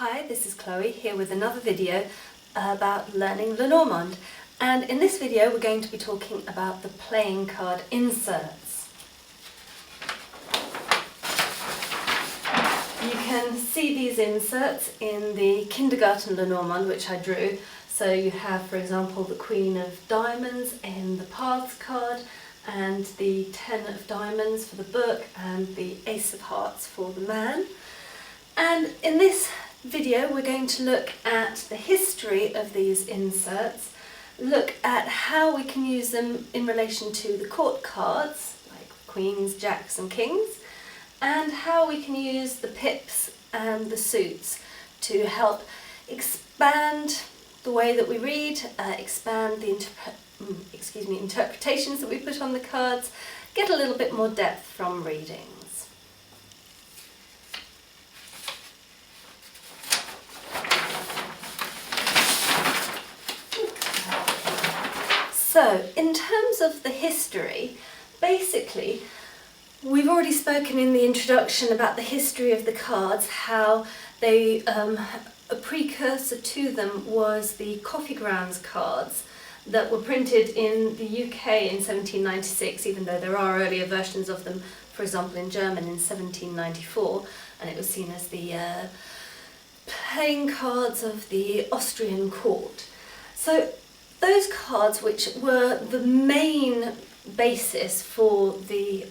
Hi, this is Chloe here with another video about learning Lenormand, and in this video we're going to be talking about the playing card inserts. You can see these inserts in the kindergarten Lenormand which I drew. So you have, for example, the Queen of Diamonds in the Paths card, and the Ten of Diamonds for the book, and the Ace of Hearts for the man. And in this video we're going to look at the history of these inserts, look at how we can use them in relation to the court cards, like queens, jacks and kings, and how we can use the pips and the suits to help expand the way that we read, expand the interpretations that we put on the cards, get a little bit more depth from readings. So, in terms of the history, basically, we've already spoken in the introduction about the history of the cards, how they, a precursor to them was the coffee grounds cards that were printed in the UK in 1796, even though there are earlier versions of them, for example in German in 1794, and it was seen as the playing cards of the Austrian court. So those cards, which were the main basis for the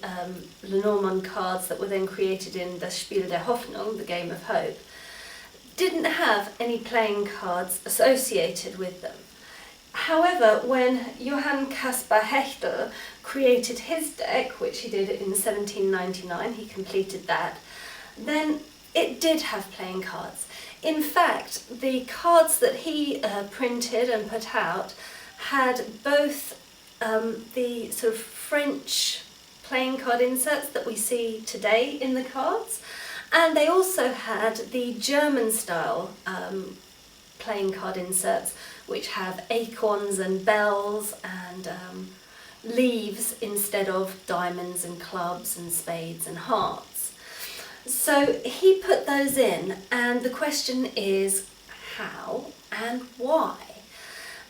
Lenormand cards that were then created in Das Spiel der Hoffnung, the Game of Hope, didn't have any playing cards associated with them. However, when Johann Caspar Hechtel created his deck, which he did in 1799, he completed that, then it did have playing cards. In fact, the cards that he printed and put out had both the sort of French playing card inserts that we see today in the cards, and they also had the German style playing card inserts, which have acorns and bells and leaves instead of diamonds and clubs and spades and hearts. So he put those in, and the question is how and why?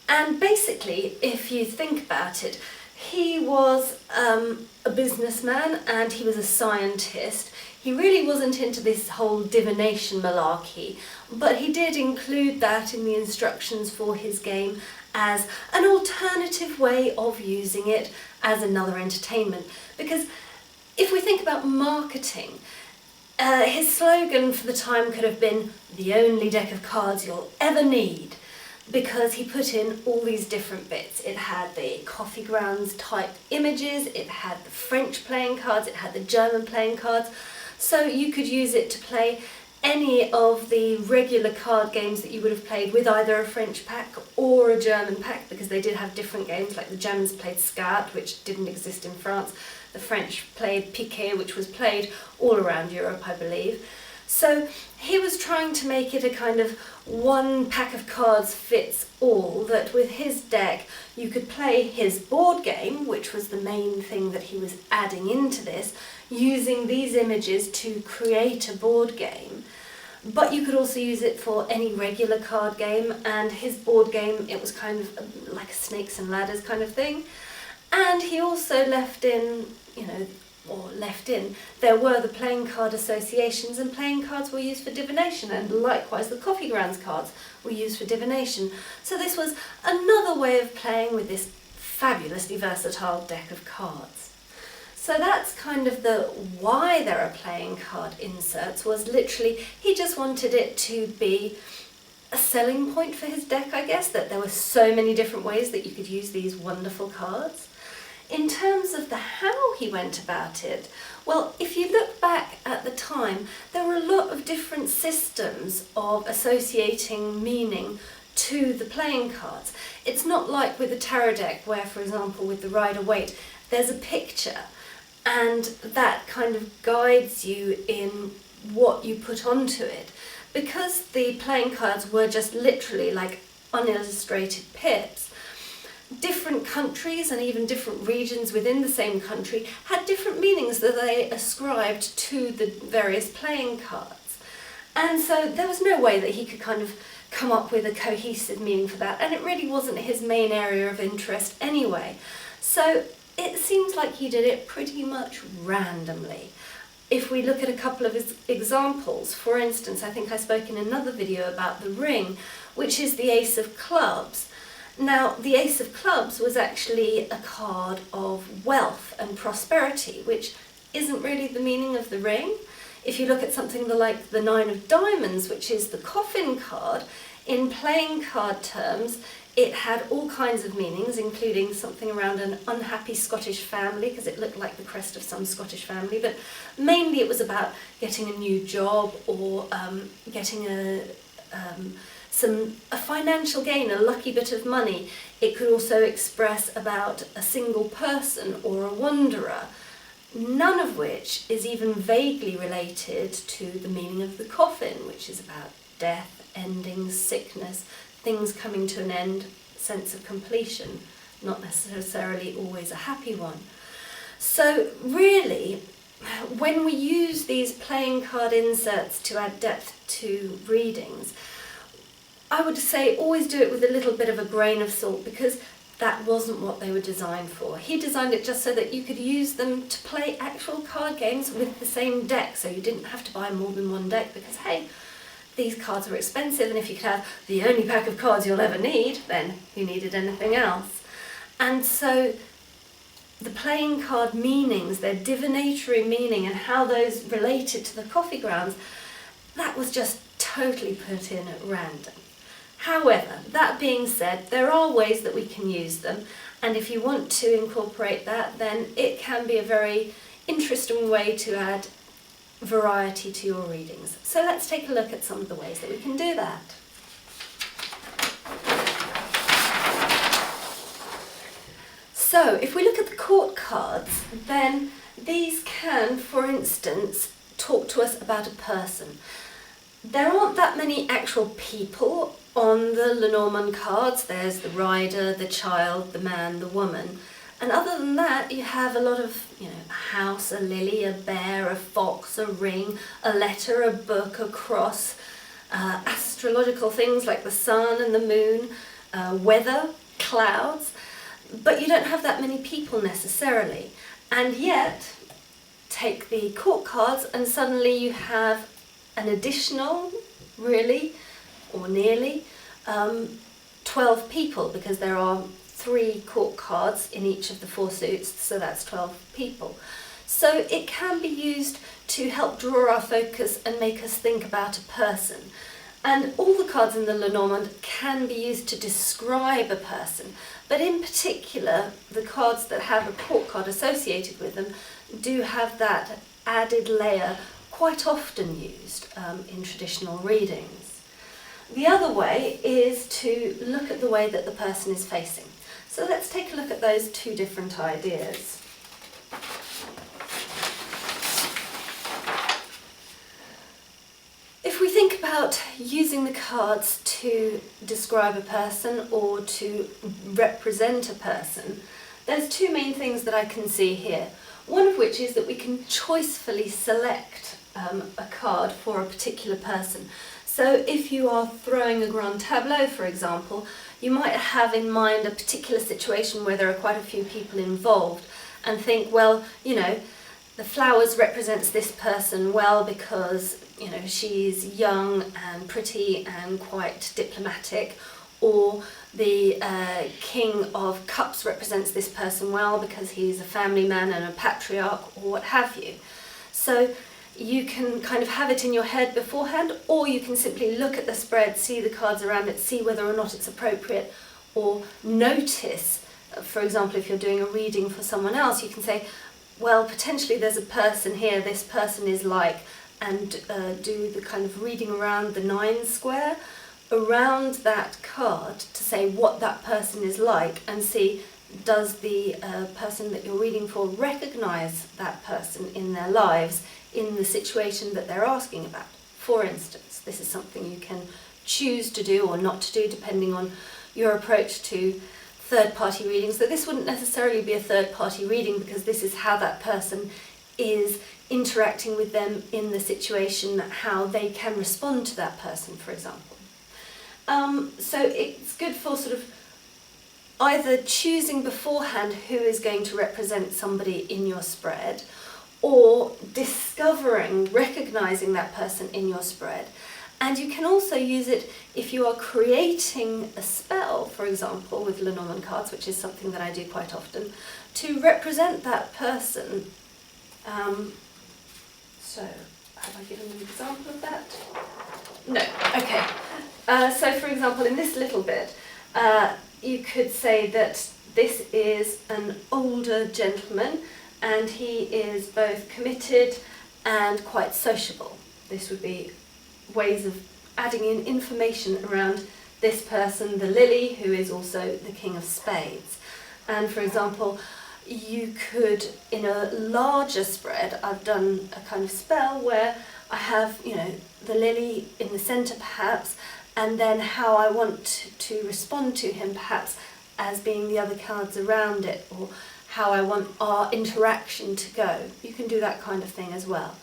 And basically, if you think about it, he was a businessman and he was a scientist. He really wasn't into this whole divination malarkey, but he did include that in the instructions for his game as an alternative way of using it as another entertainment. Because if we think about marketing, his slogan for the time could have been "the only deck of cards you'll ever need," because he put in all these different bits. It had the coffee grounds type images, it had the French playing cards, it had the German playing cards, so you could use it to play any of the regular card games that you would have played with either a French pack or a German pack, because they did have different games. Like the Germans played Skat, which didn't exist in France. The French played Piquet, which was played all around Europe, I believe. So he was trying to make it a kind of one pack of cards fits all, that with his deck you could play his board game, which was the main thing that he was adding into this, using these images to create a board game. But you could also use it for any regular card game, and his board game, it was kind of like a snakes and ladders kind of thing. And he also left in, there were the playing card associations, and playing cards were used for divination, and likewise the coffee grounds cards were used for divination. So this was another way of playing with this fabulously versatile deck of cards. So that's kind of the why there are playing card inserts, was literally he just wanted it to be a selling point for his deck, I guess, that there were so many different ways that you could use these wonderful cards. In terms of the how he went about it, well, if you look back at the time, there were a lot of different systems of associating meaning to the playing cards. It's not like with the tarot deck where, for example, with the Rider-Waite, there's a picture and that kind of guides you in what you put onto it. Because the playing cards were just literally like unillustrated pips, different countries and even different regions within the same country had different meanings that they ascribed to the various playing cards. And so there was no way that he could kind of come up with a cohesive meaning for that, and it really wasn't his main area of interest anyway. So it seems like he did it pretty much randomly. If we look at a couple of his examples, for instance, I think I spoke in another video about the ring, which is the Ace of Clubs. Now, the Ace of Clubs was actually a card of wealth and prosperity, which isn't really the meaning of the ring. If you look at something like the Nine of Diamonds, which is the coffin card, in playing card terms, it had all kinds of meanings, including something around an unhappy Scottish family, because it looked like the crest of some Scottish family, but mainly it was about getting a new job or getting a financial gain, a lucky bit of money. It could also express about a single person or a wanderer, none of which is even vaguely related to the meaning of the coffin, which is about death, endings, sickness, things coming to an end, sense of completion, not necessarily always a happy one. So really, when we use these playing card inserts to add depth to readings, I would say always do it with a little bit of a grain of salt, because that wasn't what they were designed for. He designed it just so that you could use them to play actual card games with the same deck, so you didn't have to buy more than one deck, because hey, these cards are expensive, and if you could have the only pack of cards you'll ever need, then who needed anything else? And so the playing card meanings, their divinatory meaning and how those related to the coffee grounds, that was just totally put in at random. However, that being said, there are ways that we can use them, and if you want to incorporate that, then it can be a very interesting way to add variety to your readings. So let's take a look at some of the ways that we can do that. So if we look at the court cards, then these can, for instance, talk to us about a person. There aren't that many actual people on the Lenormand cards. There's the rider, the child, the man, the woman. And other than that, you have a lot of, a house, a lily, a bear, a fox, a ring, a letter, a book, a cross, astrological things like the sun and the moon, weather, clouds. But you don't have that many people necessarily. And yet, take the court cards and suddenly you have an additional, really, or nearly, 12 people, because there are 3 court cards in each of the 4 suits, so that's 12 people. So it can be used to help draw our focus and make us think about a person. And all the cards in the Lenormand can be used to describe a person, but in particular, the cards that have a court card associated with them do have that added layer quite often used in traditional readings. The other way is to look at the way that the person is facing. So let's take a look at those 2 different ideas. If we think about using the cards to describe a person or to represent a person, there's 2 main things that I can see here. One of which is that we can choicefully select a card for a particular person. So if you are throwing a grand tableau, for example, you might have in mind a particular situation where there are quite a few people involved and think, well, the flowers represents this person well because, she's young and pretty and quite diplomatic, or the King of Cups represents this person well because he's a family man and a patriarch, or what have you. So you can kind of have it in your head beforehand, or you can simply look at the spread, see the cards around it, see whether or not it's appropriate, or notice, for example, if you're doing a reading for someone else, you can say, well, potentially there's a person here, this person is like, and do the kind of reading around the 9 square around that card to say what that person is like, and see, does the person that you're reading for recognise that person in their lives in the situation that they're asking about. For instance, this is something you can choose to do or not to do depending on your approach to third-party readings. So this wouldn't necessarily be a third-party reading because this is how that person is interacting with them in the situation, how they can respond to that person, for example. So it's good for sort of either choosing beforehand who is going to represent somebody in your spread, or discovering, recognising that person in your spread. And you can also use it if you are creating a spell, for example, with Lenormand cards, which is something that I do quite often, to represent that person. So, have I given an example of that? No, okay. So for example, in this little bit, you could say that this is an older gentleman and he is both committed and quite sociable. This would be ways of adding in information around this person, the lily, who is also the king of spades. And for example, you could, in a larger spread, I've done a kind of spell where I have, the lily in the centre perhaps, and then how I want to respond to him perhaps as being the other cards around it, or how I want our interaction to go. You can do that kind of thing as well.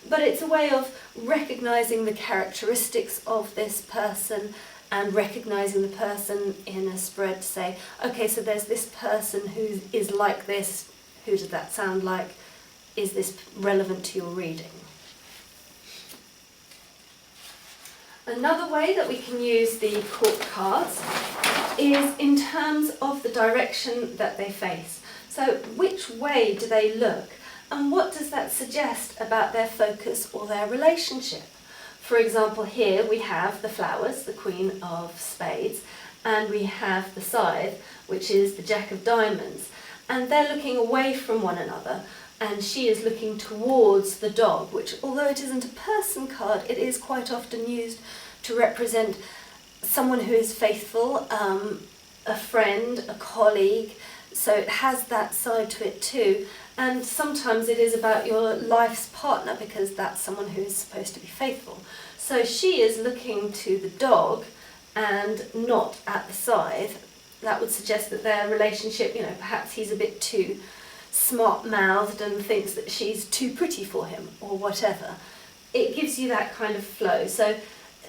But it's a way of recognising the characteristics of this person and recognising the person in a spread to say, okay, so there's this person who is like this, who does that sound like? Is this relevant to your reading? Another way that we can use the court cards is in terms of the direction that they face. So which way do they look, and what does that suggest about their focus or their relationship? For example, here we have the flowers, the Queen of Spades, and we have the scythe, which is the Jack of Diamonds, and they're looking away from one another, and she is looking towards the dog, which, although it isn't a person card, it is quite often used to represent someone who is faithful, a friend, a colleague, so it has that side to it too. And sometimes it is about your life's partner, because that's someone who is supposed to be faithful. So she is looking to the dog and not at the scythe. That would suggest that their relationship, perhaps he's a bit too smart-mouthed and thinks that she's too pretty for him, or whatever. It gives you that kind of flow. So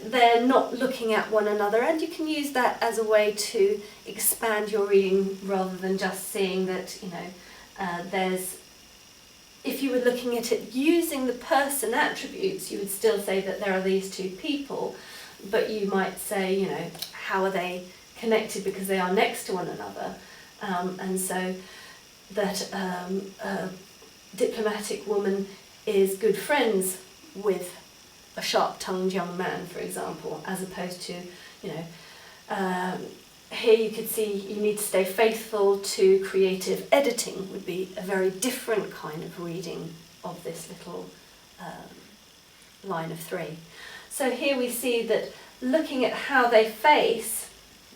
they're not looking at one another, and you can use that as a way to expand your reading rather than just seeing that, there's, if you were looking at it using the person attributes, you would still say that there are these two people, but you might say, how are they connected because they are next to one another, and so that a diplomatic woman is good friends with a sharp-tongued young man, for example, as opposed to, here you could see you need to stay faithful to creative editing would be a very different kind of reading of this little line of three. So here we see that looking at how they face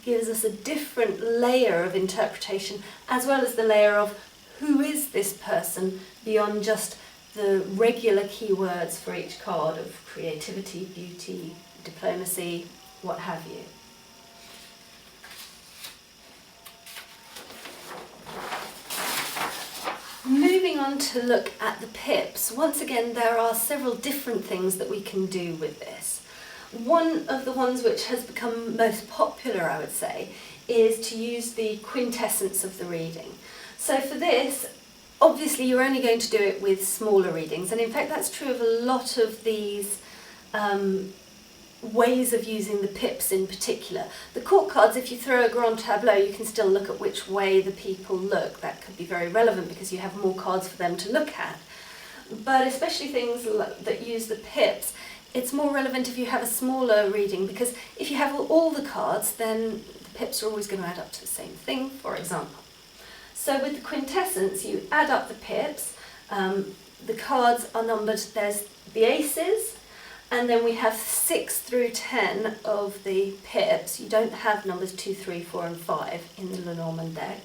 gives us a different layer of interpretation, as well as the layer of who is this person beyond just the regular keywords for each card of creativity, beauty, diplomacy, what have you. Moving on to look at the pips, once again there are several different things that we can do with this. One of the ones which has become most popular, I would say, is to use the quintessence of the reading. So for this, obviously you're only going to do it with smaller readings, and in fact that's true of a lot of these ways of using the pips in particular. The court cards, if you throw a grand tableau, you can still look at which way the people look. That could be very relevant because you have more cards for them to look at. But especially things that use the pips, it's more relevant if you have a smaller reading, because if you have all the cards, then the pips are always going to add up to the same thing, for example. So with the quintessence, you add up the pips. The cards are numbered, there's the aces, and then we have 6 through 10 of the pips. You don't have numbers 2, 3, 4 and 5 in the Lenormand deck.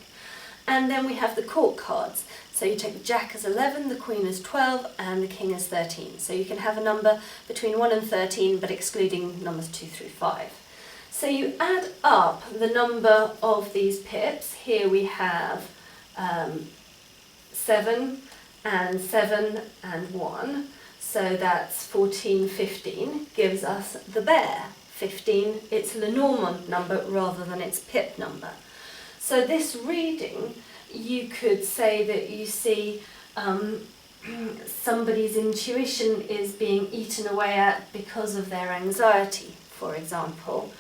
And then we have the court cards. So you take the jack as 11, the queen as 12 and the king as 13. So you can have a number between 1 and 13 but excluding numbers 2 through 5. So you add up the number of these pips. Here we have 7 and 7 and 1, so that's 14, 15, gives us the bear. 15, its Lenormand number rather than its pip number. So this reading, you could say that you see somebody's intuition is being eaten away at because of their anxiety, for example.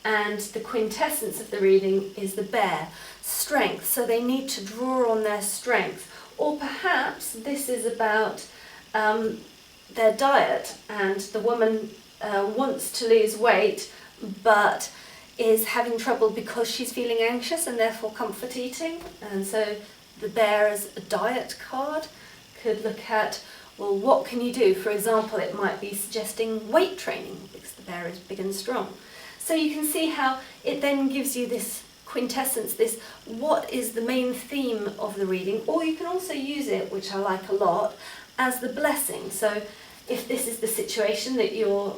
And the quintessence of the reading is the bear, strength, so they need to draw on their strength. Or perhaps this is about their diet, and the woman wants to lose weight but is having trouble because she's feeling anxious and therefore comfort eating. And so the bear as a diet card could look at, well, what can you do? For example, it might be suggesting weight training because the bear is big and strong. So you can see how it then gives you this quintessence, this what is the main theme of the reading, or you can also use it, which I like a lot, as the blessing. So if this is the situation that your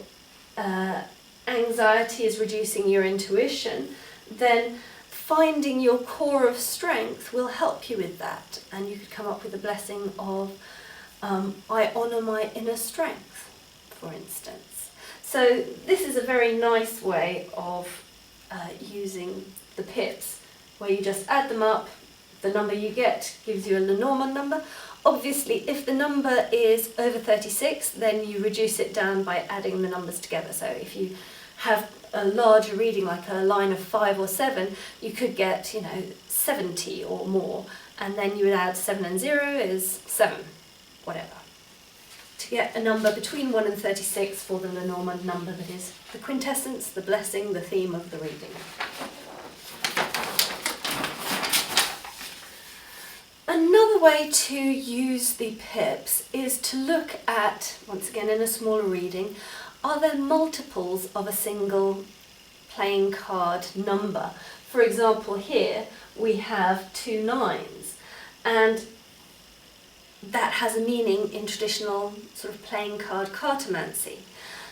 anxiety is reducing your intuition, then finding your core of strength will help you with that. And you could come up with a blessing of, I honour my inner strength, for instance. So this is a very nice way of using the pips, where you just add them up, the number you get gives you a Lenormand number. Obviously, if the number is over 36, then you reduce it down by adding the numbers together. So if you have a larger reading, like a line of 5 or 7, you could get, 70 or more, and then you would add 7 and 0 is 7, whatever, to get a number between 1 and 36 for the Lenormand number that is the quintessence, the blessing, the theme of the reading. Another way to use the pips is to look at, once again in a smaller reading, are there multiples of a single playing card number? For example, here we have 2 9s, and that has a meaning in traditional sort of playing card cartomancy.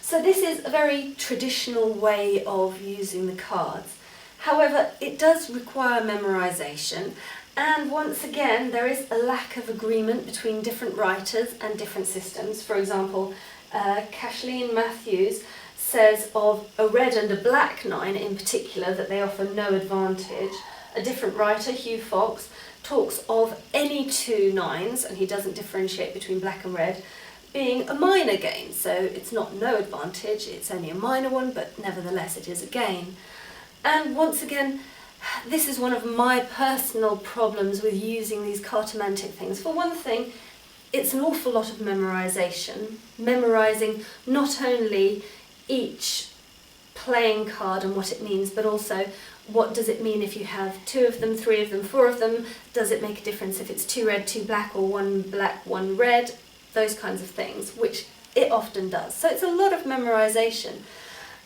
So this is a very traditional way of using the cards. However, it does require memorization, and once again there is a lack of agreement between different writers and different systems. For example, Kathleen Matthews says of a red and a black 9 in particular that they offer no advantage. A different writer, Hugh Fox, talks of any 2 9s, and he doesn't differentiate between black and red, being a minor gain. So it's not no advantage, it's only a minor one, but nevertheless it is a gain. And once again, this is one of my personal problems with using these cartomantic things. For one thing, it's an awful lot of memorization, memorizing not only each playing card and what it means, but also what does it mean if you have 2 of them, 3 of them, 4 of them? Does it make a difference if it's 2 red, 2 black, or 1 black, 1 red? Those kinds of things, which it often does. So it's a lot of memorization.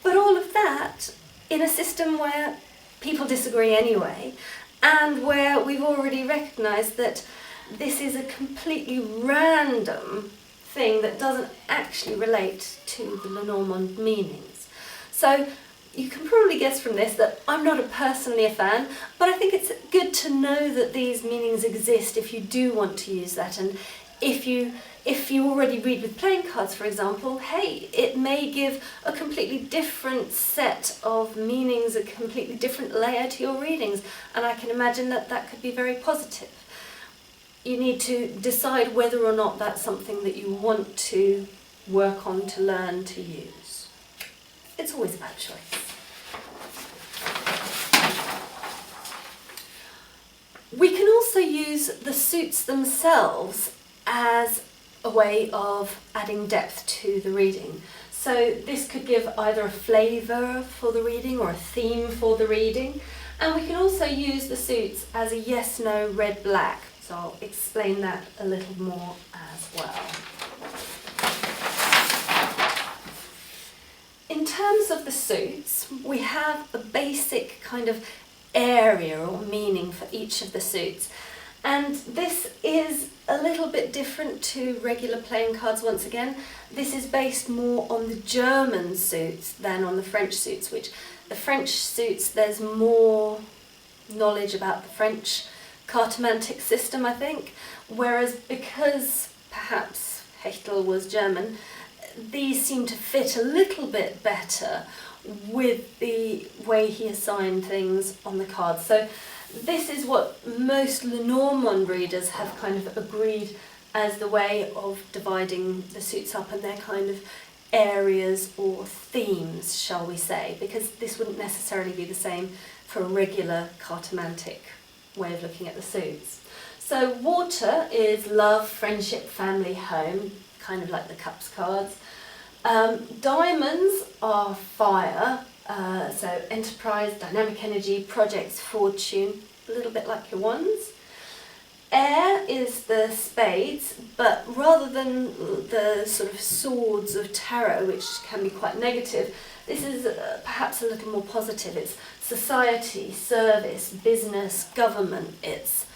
But all of that in a system where people disagree anyway, and where we've already recognised that this is a completely random thing that doesn't actually relate to the Lenormand meanings. So you can probably guess from this that I'm not personally a fan, but I think it's good to know that these meanings exist if you do want to use that. And if you already read with playing cards, for example, hey, it may give a completely different set of meanings, a completely different layer to your readings, and I can imagine that that could be very positive. You need to decide whether or not that's something that you want to work on, to learn, to use. It's always about choice. We can also use the suits themselves as a way of adding depth to the reading. So this could give either a flavour for the reading or a theme for the reading. And we can also use the suits as a yes, no, red, black. So I'll explain that a little more as well. In terms of the suits, we have a basic kind of area or meaning for each of the suits. And this is a little bit different to regular playing cards once again. This is based more on the German suits than on the French suits, which the French suits, there's more knowledge about the French cartomantic system, I think, whereas because perhaps Hechtel was German, these seem to fit a little bit better with the way he assigned things on the cards. So this is what most Lenormand readers have kind of agreed as the way of dividing the suits up, and their kind of areas or themes, shall we say, because this wouldn't necessarily be the same for a regular cartomantic way of looking at the suits. So water is love, friendship, family, home, kind of like the cups cards. Diamonds are fire, so enterprise, dynamic energy, projects, fortune, a little bit like your wands. Air is the spades, but rather than the sort of swords of tarot, which can be quite negative, this is perhaps a little more positive. It's society, service, business, government. It's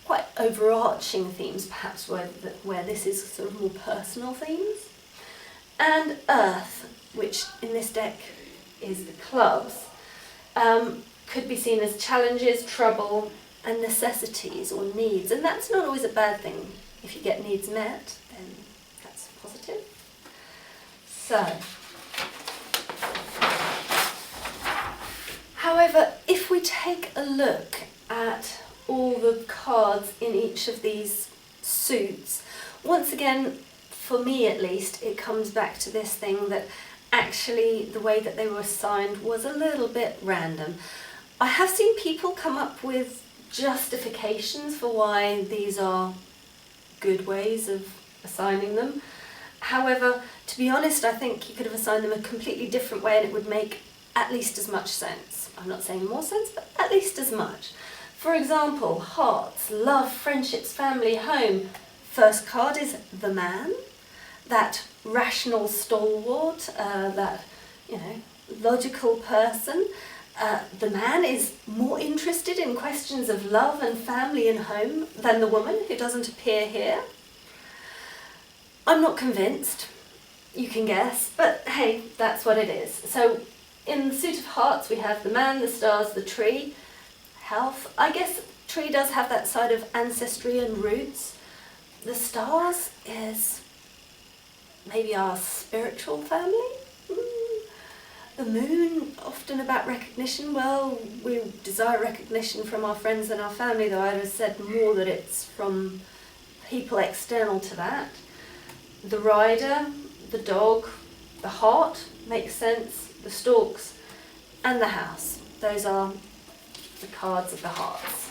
quite overarching themes, perhaps, where this is sort of more personal themes. And earth, which in this deck is the clubs, could be seen as challenges, trouble, and necessities or needs. And that's not always a bad thing. If you get needs met, then that's positive. So, however, if we take a look at all the cards in each of these suits, once again, for me at least, it comes back to this thing that actually the way that they were assigned was a little bit random. I have seen people come up with justifications for why these are good ways of assigning them. However, to be honest, I think you could have assigned them a completely different way and it would make at least as much sense. I'm not saying more sense, but at least as much. For example, hearts, love, friendships, family, home. First card is the man, that rational stalwart, that, logical person. The man is more interested in questions of love and family and home than the woman, who doesn't appear here. I'm not convinced, you can guess, but hey, that's what it is. So in the suit of hearts we have the man, the stars, the tree, health. I guess tree does have that side of ancestry and roots. The stars is maybe our spiritual family. The moon, often about recognition. Well, we desire recognition from our friends and our family, though I'd have said more that it's from people external to that. The rider, the dog, the heart makes sense, the storks, and the house. Those are the cards of the hearts.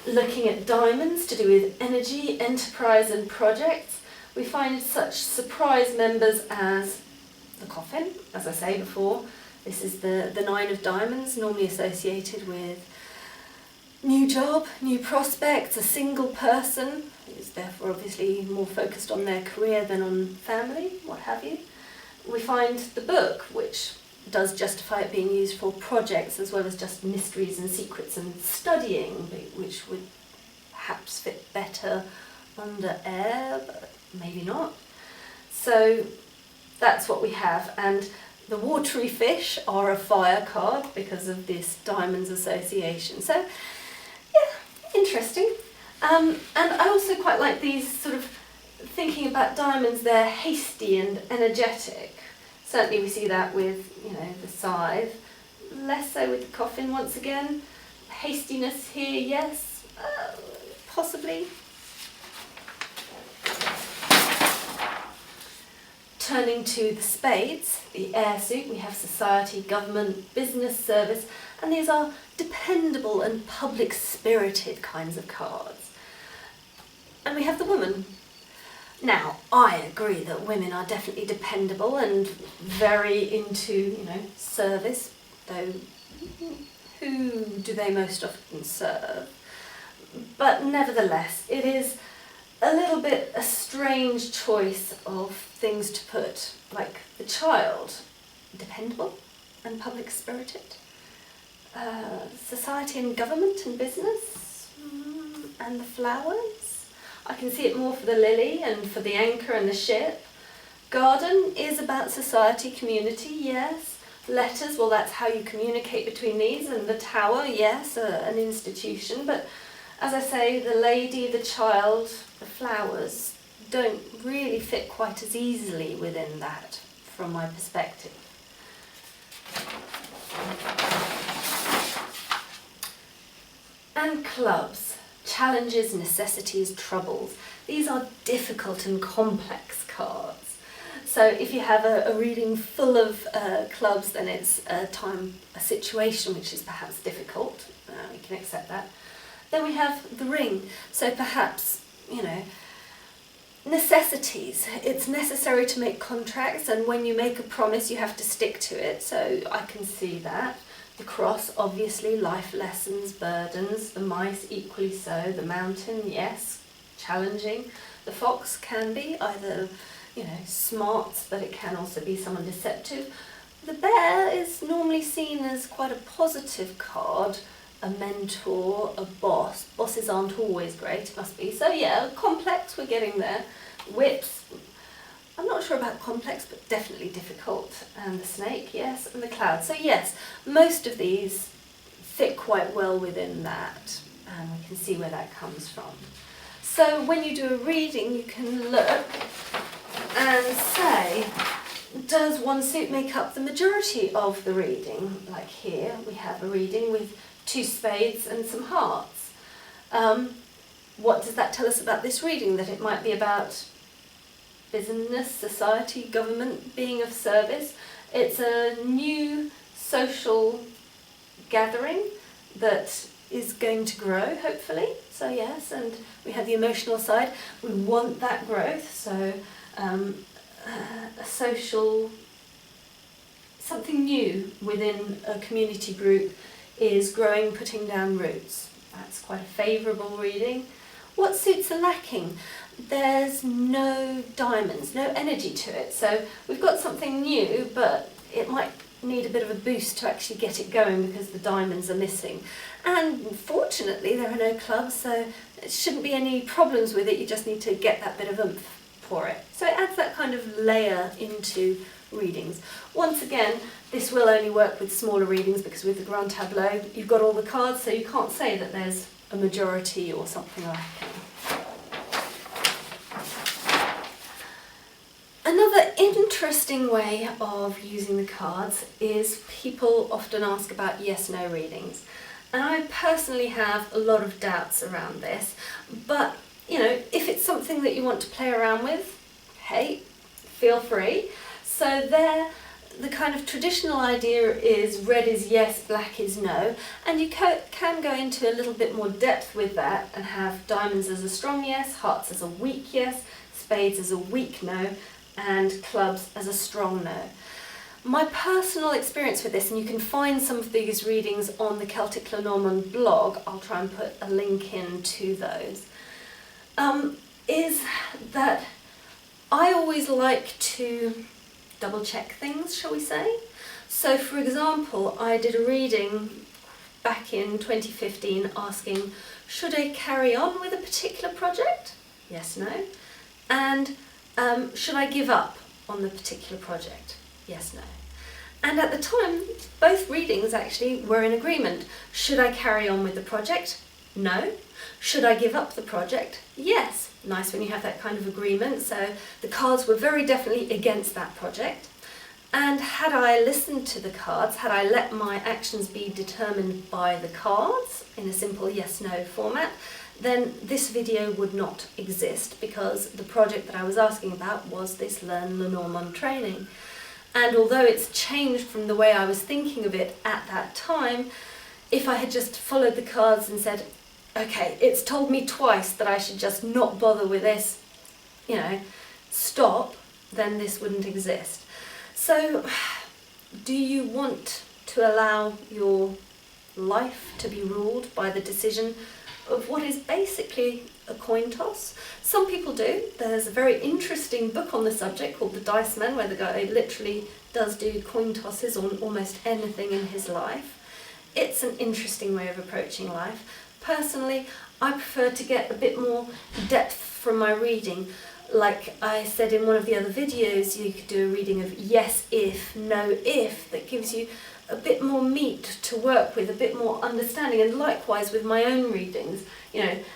Looking at diamonds to do with energy, enterprise and projects, we find such surprise members as the coffin, as I say before. This is the 9 of diamonds, normally associated with new job, new prospects, a single person, who's therefore obviously more focused on their career than on family, what have you. We find the book, which does justify it being used for projects as well as just mysteries and secrets and studying, which would perhaps fit better under air, but maybe not. So that's what we have, and the watery fish are a fire card because of this diamonds association. So, yeah, interesting. And I also quite like these sort of, thinking about diamonds, they're hasty and energetic. Certainly we see that with, the scythe. Less so with the coffin once again. Hastiness here, yes, possibly. Turning to the spades, the air suit, we have society, government, business, service, and these are dependable and public-spirited kinds of cards. And we have the woman. Now, I agree that women are definitely dependable and very into, service, though who do they most often serve? But nevertheless, it is a little bit a strange choice of things to put, like the child, dependable and public-spirited, society and government and business, and the flowers. I can see it more for the lily and for the anchor and the ship. Garden is about society, community, yes. Letters, well, that's how you communicate between these, and the tower, yes, an institution, but as I say, the lady, the child, the flowers don't really fit quite as easily within that from my perspective. And clubs, challenges, necessities, troubles. These are difficult and complex cards. So if you have a reading full of clubs, then it's a situation which is perhaps difficult. We can accept that. Then we have the ring. So perhaps, necessities. It's necessary to make contracts, and when you make a promise, you have to stick to it. So I can see that. The cross, obviously, life lessons, burdens. The mice, equally so. The mountain, yes, challenging. The fox can be either smart, but it can also be someone deceptive. The bear is normally seen as quite a positive card, a mentor, a boss. Bosses aren't always great, it must be. So yeah, complex, we're getting there. Whips, I'm not sure about complex, but definitely difficult. And the snake, yes, and the cloud. So yes, most of these fit quite well within that, and we can see where that comes from. So when you do a reading, you can look and say, does one suit make up the majority of the reading? Like here, we have a reading with 2 spades and some hearts. What does that tell us about this reading? That it might be about business, society, government, being of service. It's a new social gathering that is going to grow, hopefully. So yes, and we have the emotional side. We want that growth, so a social, something new within a community group is growing, putting down roots. That's quite a favourable reading. What suits are lacking? There's no diamonds, no energy to it. So we've got something new, but it might need a bit of a boost to actually get it going because the diamonds are missing. And fortunately there are no clubs, so there shouldn't be any problems with it. You just need to get that bit of oomph for it. So it adds that kind of layer into readings. Once again, this will only work with smaller readings because with the grand tableau you've got all the cards, so you can't say that there's a majority or something lacking. Another interesting way of using the cards is people often ask about yes-no readings. And I personally have a lot of doubts around this, but if it's something that you want to play around with, hey, feel free. So there, the kind of traditional idea is red is yes, black is no, and you can go into a little bit more depth with that and have diamonds as a strong yes, hearts as a weak yes, spades as a weak no, and clubs as a strong no. My personal experience with this, and you can find some of these readings on the Celtic Lenormand blog, I'll try and put a link in to those, is that I always like to double check things, shall we say. So for example, I did a reading back in 2015 asking, should I carry on with a particular project? Yes, no. And should I give up on the particular project? Yes, no. And at the time, both readings actually were in agreement. Should I carry on with the project? No. Should I give up the project? Yes. Nice when you have that kind of agreement. So the cards were very definitely against that project. And had I listened to the cards, had I let my actions be determined by the cards in a simple yes-no format, then this video would not exist because the project that I was asking about was this Learn Lenormand training. And although it's changed from the way I was thinking of it at that time, if I had just followed the cards and said, okay, it's told me twice that I should just not bother with this, stop, then this wouldn't exist. So, do you want to allow your life to be ruled by the decision of what is basically a coin toss? Some people do. There's a very interesting book on the subject called The Dice Man, where the guy literally does do coin tosses on almost anything in his life. It's an interesting way of approaching life. Personally, I prefer to get a bit more depth from my reading. like I said in one of the other videos, you could do a reading of yes if, no if, that gives you a bit more meat to work with, a bit more understanding. And likewise with my own readings,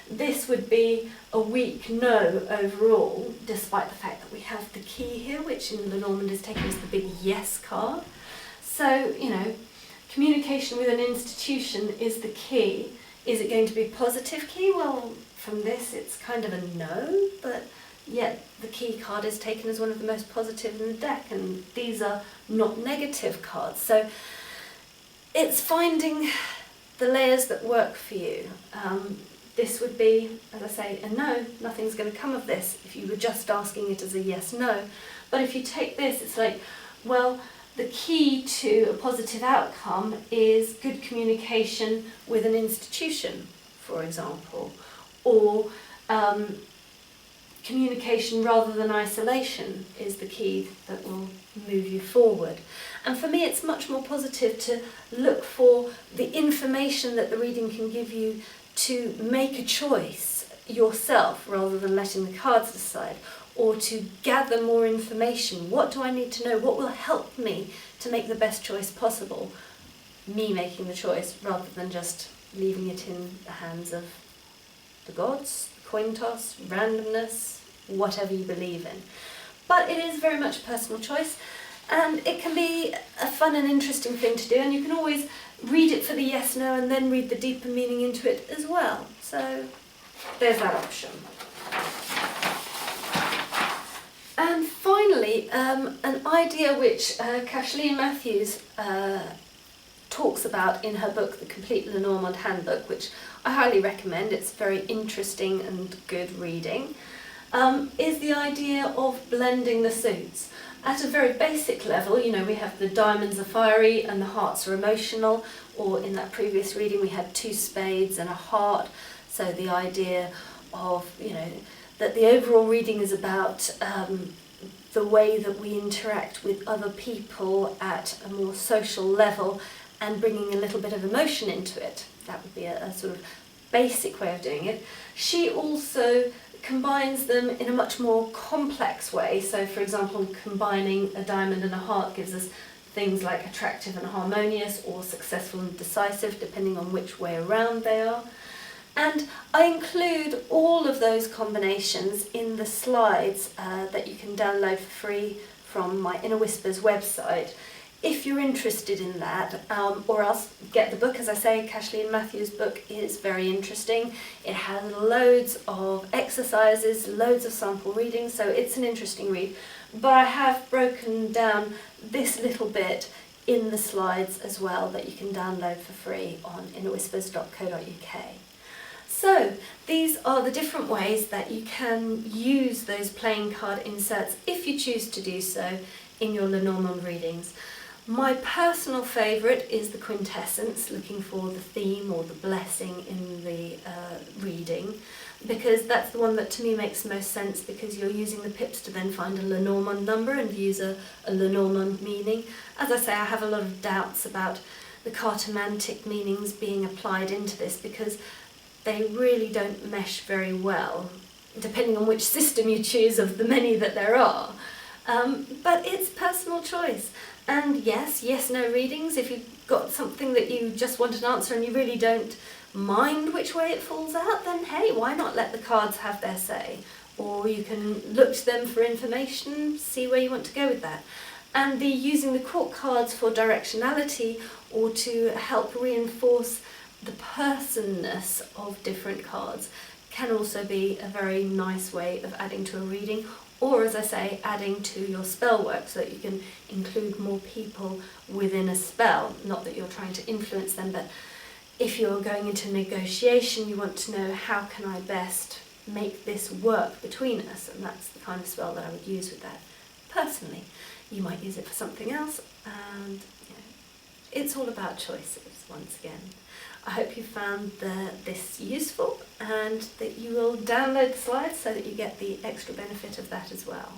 this would be a weak no overall, despite the fact that we have the key here, which in Lenormand is taken as the big yes card. So, communication with an institution is the key. Is it going to be a positive key? Well, from this it's kind of a no, but yet the key card is taken as one of the most positive in the deck, and these are not negative cards. So it's finding the layers that work for you. This would be, as I say, a no, nothing's going to come of this if you were just asking it as a yes, no. But if you take this, it's like, well, the key to a positive outcome is good communication with an institution, for example, or communication rather than isolation is the key that will move you forward. And for me, it's much more positive to look for the information that the reading can give you to make a choice yourself rather than letting the cards decide, or to gather more information. What do I need to know? What will help me to make the best choice possible? Me making the choice rather than just leaving it in the hands of the gods, coin toss, randomness, whatever you believe in. But it is very much personal choice, and it can be a fun and interesting thing to do, and you can always read it for the yes, no, and then read the deeper meaning into it as well. So there's that option. And finally, an idea which Kathleen Matthews talks about in her book, The Complete Lenormand Handbook, which I highly recommend, it's very interesting and good reading, is the idea of blending the suits. At a very basic level, we have the diamonds are fiery and the hearts are emotional, or in that previous reading we had 2 spades and a heart. So the idea of, that the overall reading is about the way that we interact with other people at a more social level and bringing a little bit of emotion into it. That would be a sort of basic way of doing it. She also combines them in a much more complex way. So, for example, combining a diamond and a heart gives us things like attractive and harmonious, or successful and decisive, depending on which way around they are. And I include all of those combinations in the slides that you can download for free from my Inner Whispers website, if you're interested in that, or else get the book. As I say, Kathleen Matthews' book is very interesting. It has loads of exercises, loads of sample readings, so it's an interesting read. But I have broken down this little bit in the slides as well that you can download for free on innerwhispers.co.uk. So these are the different ways that you can use those playing card inserts, if you choose to do so, in your Lenormand readings. My personal favourite is the quintessence, looking for the theme or the blessing in the reading, because that's the one that to me makes most sense, because you're using the pips to then find a Lenormand number and use a Lenormand meaning. As I say, I have a lot of doubts about the cartomantic meanings being applied into this, because they really don't mesh very well, depending on which system you choose of the many that there are. But it's personal choice. And yes, no readings, if you've got something that you just want an answer and you really don't mind which way it falls out, then hey, why not let the cards have their say? Or you can look to them for information, see where you want to go with that. And using the court cards for directionality, or to help reinforce the personness of different cards, can also be a very nice way of adding to a reading, or, as I say, adding to your spell work so that you can include more people within a spell. Not that you're trying to influence them, but if you're going into negotiation, you want to know, how can I best make this work between us? And that's the kind of spell that I would use with that. Personally, you might use it for something else, and it's all about choices once again. I hope you found this useful, and that you will download the slides so that you get the extra benefit of that as well.